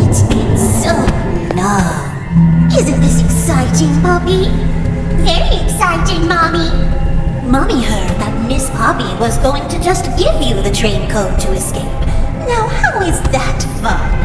It's been so long. Isn't this exciting, Poppy? Very exciting, Mommy. Mommy heard that Miss Poppy was going to just give you the train code to escape. Now, how is that fun?